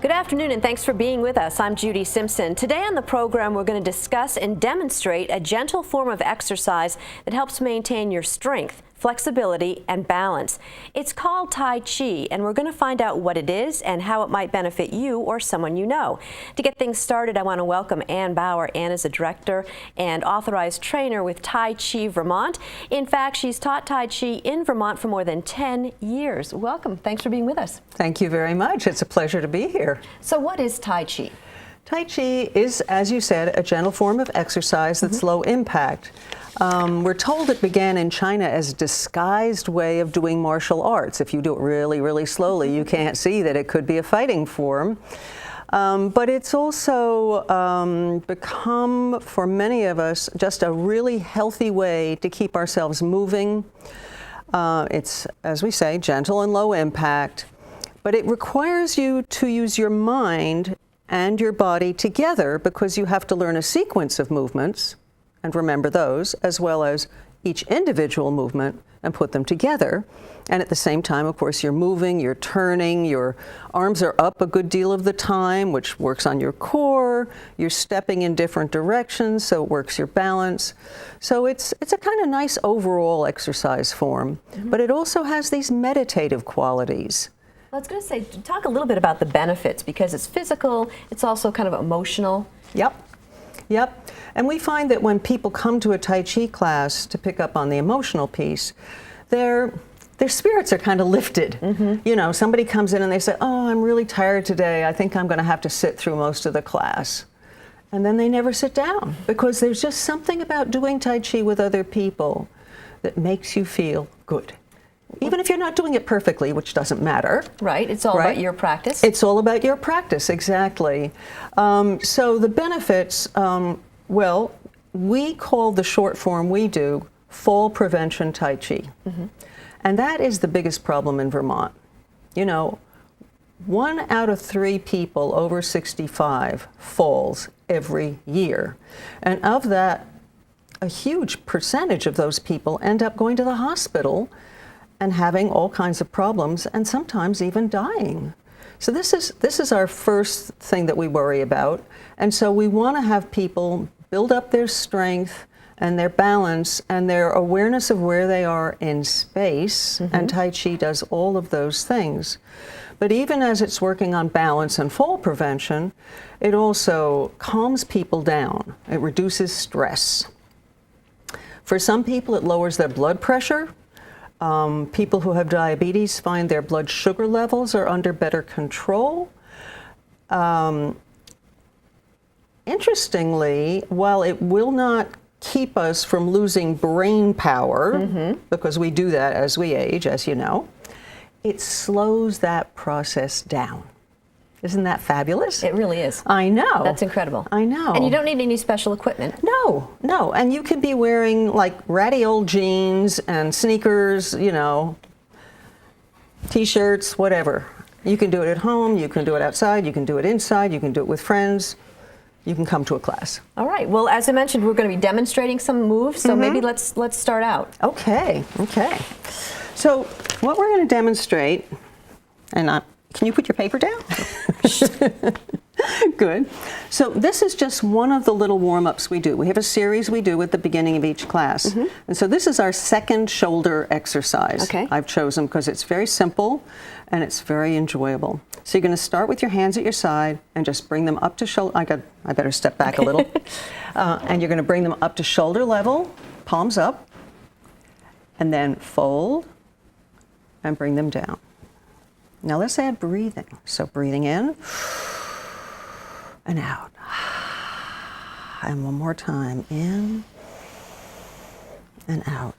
Good afternoon, and thanks for being with us. I'm Judy Simpson. Today on the program, we're going to discuss and demonstrate a gentle form of exercise that helps maintain your strength, flexibility, and balance. It's called Tai Chi, and we're going to find out what it is and how it might benefit you or someone you know. To get things started, I want to welcome Ann Bauer. Ann is a director and authorized trainer with Tai Chi Vermont. In fact, she's taught Tai Chi in Vermont for more than 10 years. Welcome. Thanks for being with us. Thank you very much. It's a pleasure to be here. So what is Tai Chi? Tai Chi is, as you said, a gentle form of exercise that's low impact. We're told it began in China as a disguised way of doing martial arts. If you do it really, really slowly, you can't see that it could be a fighting form. But it's also become, for many of us, just a really healthy way to keep ourselves moving. It's, as we say, gentle and low impact. But it requires you to use your mind and your body together because you have to learn a sequence of movements and remember those, as well as each individual movement, and put them together. And at the same time, of course, you're moving, you're turning, your arms are up a good deal of the time, which works on your core. You're stepping in different directions, so it works your balance. So it's a kind of nice overall exercise form, but it also has these meditative qualities. Well, I was going to say, talk a little bit about the benefits, because it's physical, it's also kind of emotional. Yep. And we find that when people come to a Tai Chi class to pick up on the emotional piece, their spirits are kind of lifted. You know, somebody comes in and they say, oh, I'm really tired today. I think I'm going to have to sit through most of the class. And then they never sit down because there's just something about doing Tai Chi with other people that makes you feel good. Even if you're not doing it perfectly, which doesn't matter. Right, it's all about your practice. It's all about your practice, exactly. So the benefits, well, we call the short form we do fall prevention Tai Chi. And that is the biggest problem in Vermont. You know, 1 out of 3 people over 65 falls every year. And of that, a huge percentage of those people end up going to the hospital and having all kinds of problems, and sometimes even dying. So this is our first thing that we worry about. And so we want to have people build up their strength and their balance and their awareness of where they are in space, and Tai Chi does all of those things. But even as it's working on balance and fall prevention, it also calms people down. It reduces stress. For some people, it lowers their blood pressure. People who have diabetes find their blood sugar levels are under better control. Interestingly, while it will not keep us from losing brain power, because we do that as we age, as you know, it slows that process down. Isn't that fabulous? It really is. I know. That's incredible. I know. And you don't need any special equipment. No. And you could be wearing like ratty old jeans and sneakers, you know, t-shirts, whatever. You can do it at home, you can do it outside, you can do it inside, you can do it with friends. You can come to a class. All right. Well, as I mentioned, we're going to be demonstrating some moves, so maybe let's start out. Okay. So what we're going to demonstrate, and can you put your paper down? Good. So this is just one of the little warm-ups we do. We have a series we do at the beginning of each class. And so this is our second shoulder exercise. Okay. I've chosen because it's very simple and it's very enjoyable. So you're going to start with your hands at your side and just bring them up to shoulder. I better step back a little. And you're going to bring them up to shoulder level, palms up, and then fold and bring them down. Now let's add breathing. So breathing in and out. And one more time, in and out.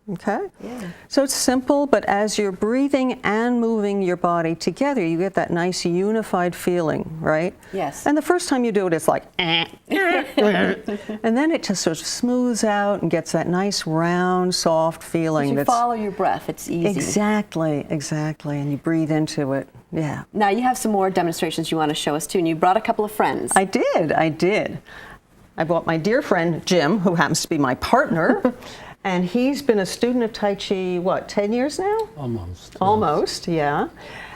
Okay? Yeah. So it's simple, but as you're breathing and moving your body together, you get that nice unified feeling, right? Yes. And the first time you do it, it's like, and then it just sort of smooths out and gets that nice round, soft feeling. You follow your breath, it's easy. Exactly, and you breathe into it, yeah. Now you have some more demonstrations you want to show us too, and you brought a couple of friends. I did. I brought my dear friend Jim, who happens to be my partner. And he's been a student of Tai Chi, what, 10 years now? Almost. Almost, yeah.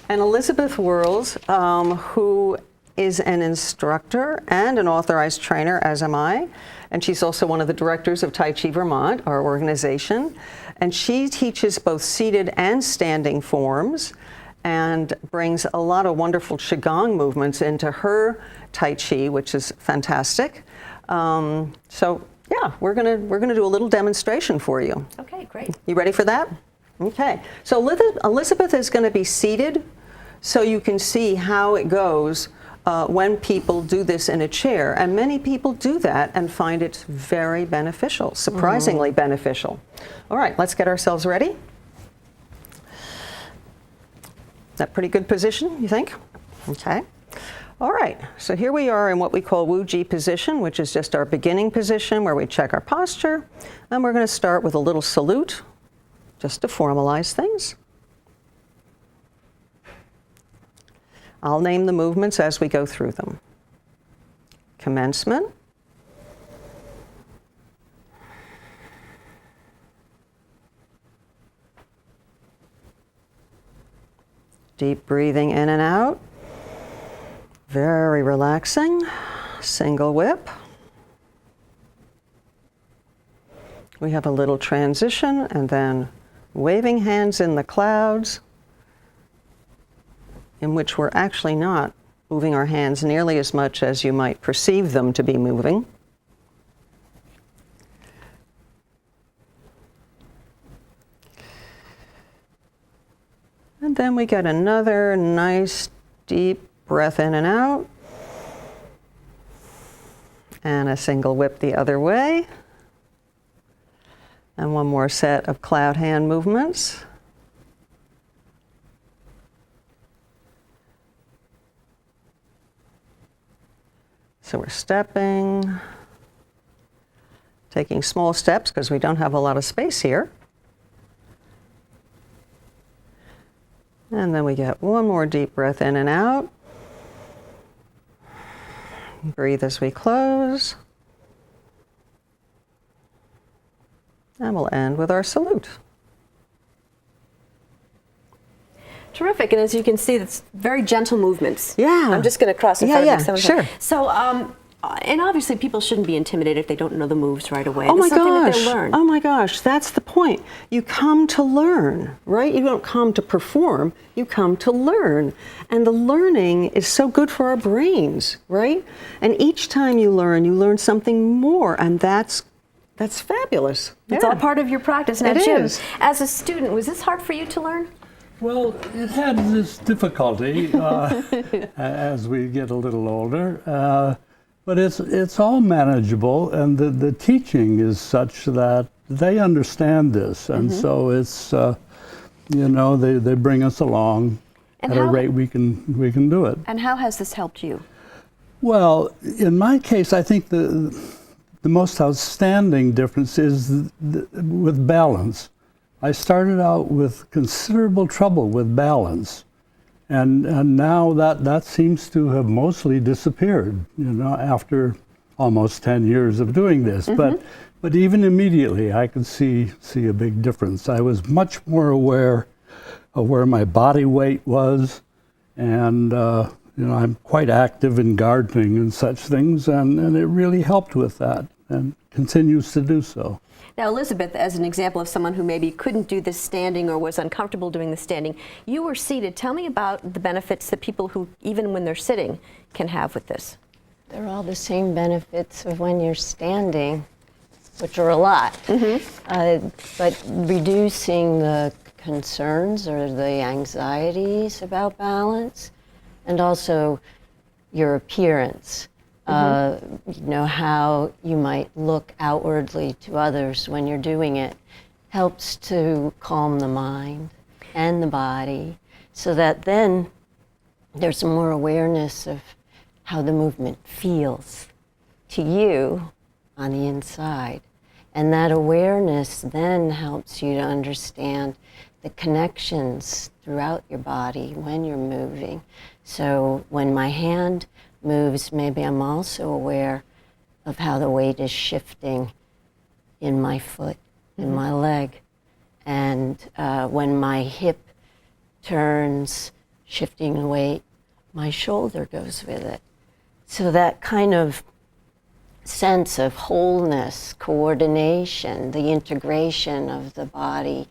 And Elizabeth Whirls, who is an instructor and an authorized trainer, as am I, and she's also one of the directors of Tai Chi Vermont, our organization, and she teaches both seated and standing forms and brings a lot of wonderful Qigong movements into her Tai Chi, which is fantastic. So yeah, we're gonna do a little demonstration for you. Okay, great. You ready for that? Okay. So Elizabeth is going to be seated, so you can see how it goes when people do this in a chair. And many people do that and find it very beneficial, surprisingly beneficial. All right, let's get ourselves ready. That pretty good position, you think? Okay. All right, so here we are in what we call Wu Ji position, which is just our beginning position where we check our posture. And we're going to start with a little salute, just to formalize things. I'll name the movements as we go through them. Commencement. Deep breathing in and out. Very relaxing. Single whip. We have a little transition and then waving hands in the clouds, in which we're actually not moving our hands nearly as much as you might perceive them to be moving. And then we get another nice deep breath in and out. And a single whip the other way. And one more set of cloud hand movements. So we're stepping, taking small steps because we don't have a lot of space here. And then we get one more deep breath in and out. Breathe as we close. And we'll end with our salute. Terrific, and as you can see, it's very gentle movements. Yeah. I'm just going to cross in front of you. Sure. So, and obviously people shouldn't be intimidated if they don't know the moves right away. Oh my It's something that gosh. they learn. Oh my gosh, that's the point. You come to learn, right? You don't come to perform, you come to learn. And the learning is so good for our brains, right? And each time you learn something more, and that's fabulous. It's all part of your practice. Now, It Jim, is. as a student, was this hard for you to learn? Well, it had this difficulty as we get a little older, but it's all manageable, and the teaching is such that they understand this, and so it's they bring us along And at a how- rate we can do it. And how has this helped you? Well, in my case, I think the most outstanding difference is with balance. I started out with considerable trouble with balance, and now that seems to have mostly disappeared, after almost 10 years of doing this. But even immediately, I could see a big difference. I was much more aware of where my body weight was, and I'm quite active in gardening and such things, and it really helped with that, and continues to do so. Now, Elizabeth, as an example of someone who maybe couldn't do this standing or was uncomfortable doing the standing, you were seated. Tell me about the benefits that people who, even when they're sitting, can have with this. They're all the same benefits of when you're standing, which are a lot. But reducing the concerns or the anxieties about balance, and also your appearance. How you might look outwardly to others when you're doing it helps to calm the mind and the body, so that then there's more awareness of how the movement feels to you on the inside. And that awareness then helps you to understand the connections throughout your body when you're moving. So when my hand moves, maybe I'm also aware of how the weight is shifting in my foot, in my leg. And when my hip turns shifting the weight, my shoulder goes with it. So that kind of sense of wholeness, coordination, the integration of the body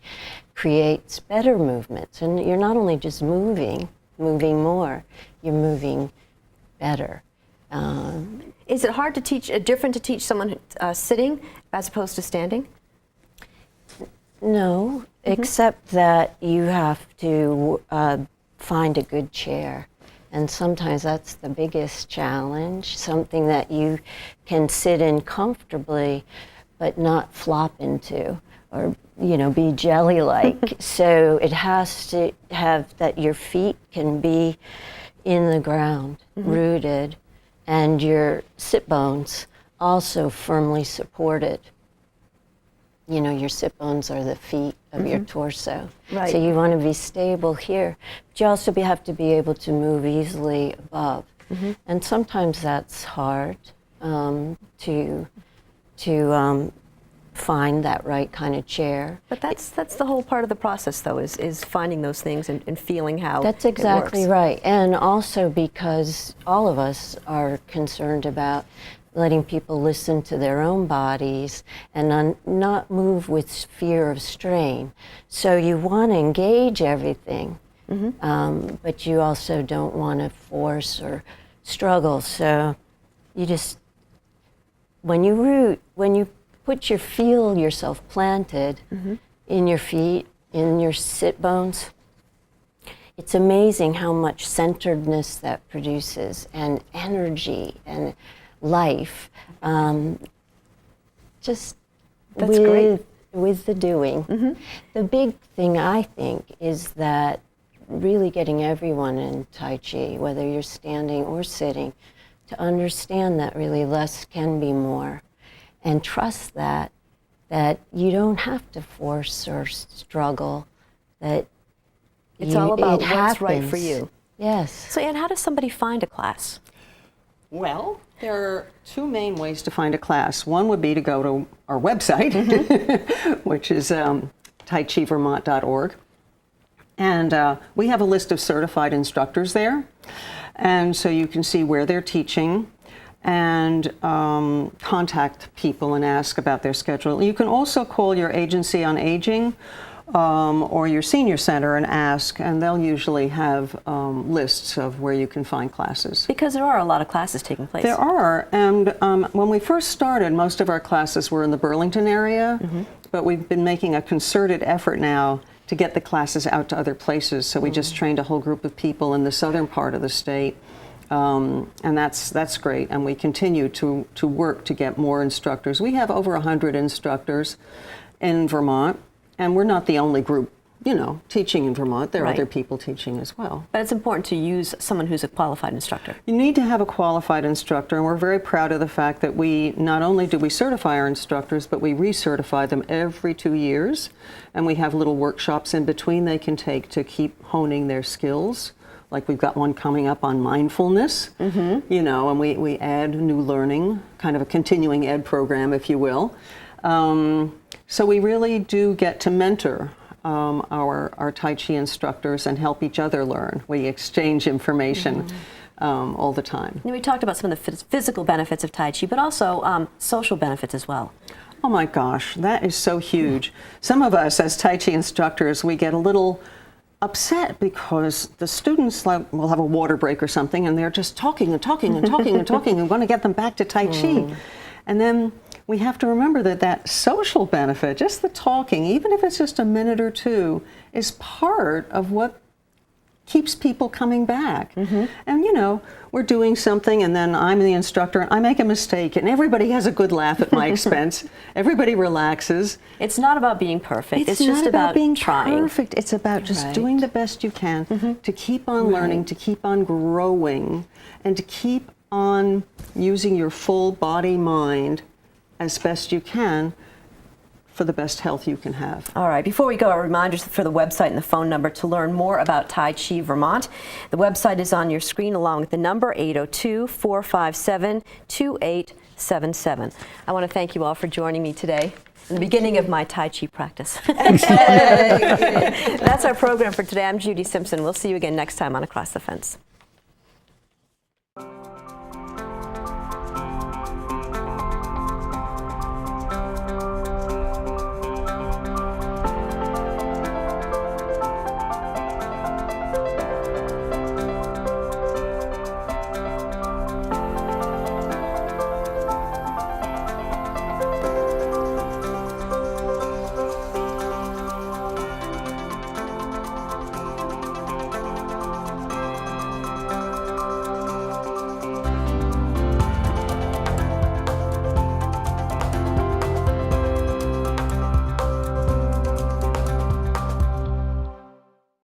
creates better movements. And you're not only just moving more, you're moving better. Is it hard to teach, different to teach someone sitting as opposed to standing? No, except that you have to find a good chair. And sometimes that's the biggest challenge, something that you can sit in comfortably but not flop into or, be jelly-like. So it has to have that your feet can be in the ground, rooted, and your sit bones also firmly supported. Your sit bones are the feet of your torso. Right. So you want to be stable here, but you also have to be able to move easily above. And sometimes that's hard to find that right kind of chair. But that's the whole part of the process, though, is finding those things and feeling how That's exactly it works. right. And also because all of us are concerned about letting people listen to their own bodies and not move with fear of strain. So you want to engage everything, but you also don't want to force or struggle. So you just, when you feel yourself planted in your feet, in your sit bones, it's amazing how much centeredness that produces and energy and life, just That's great. with the doing. The big thing, I think, is that really getting everyone in Tai Chi, whether you're standing or sitting, to understand that really less can be more, and trust that you don't have to force or struggle, that It's all about it what's right for happens. you. Yes. So, Ann, how does somebody find a class? Well, there are two main ways to find a class. One would be to go to our website, which is taichivermont.org. And we have a list of certified instructors there. And so you can see where they're teaching and contact people and ask about their schedule. You can also call your agency on aging or your senior center and ask, and they'll usually have lists of where you can find classes. Because there are a lot of classes taking place. There are, and when we first started, most of our classes were in the Burlington area, but we've been making a concerted effort now to get the classes out to other places. So we just trained a whole group of people in the southern part of the state, and that's great. And we continue to work to get more instructors. We have over 100 instructors in Vermont. And we're not the only group, teaching in Vermont. There are other people teaching as well. But it's important to use someone who's a qualified instructor. You need to have a qualified instructor, and we're very proud of the fact that we not only do we certify our instructors, but we recertify them every 2 years. And we have little workshops in between they can take to keep honing their skills. Like we've got one coming up on mindfulness, and we add new learning, kind of a continuing ed program, if you will. So we really do get to mentor our Tai Chi instructors and help each other learn. We exchange information all the time. And we talked about some of the physical benefits of Tai Chi, but also social benefits as well. Oh my gosh, that is so huge. Some of us as Tai Chi instructors, we get a little upset because the students will have a water break or something and they're just talking and talking and talking and talking and want to get them back to Tai Chi. And then we have to remember that social benefit, just the talking, even if it's just a minute or two, is part of what keeps people coming back. And we're doing something and then I'm the instructor and I make a mistake and everybody has a good laugh at my expense. Everybody relaxes. It's not about being perfect. It's just not about being trying. perfect. It's about just doing the best you can to keep on learning, to keep on growing, and to keep on using your full body mind as best you can for the best health you can have. All right, before we go, a reminder for the website and the phone number to learn more about Tai Chi Vermont. The website is on your screen along with the number 802-457-2877. I want to thank you all for joining me today in the beginning of my Tai Chi practice. That's our program for today. I'm Judy Simpson. We'll see you again next time on Across the Fence.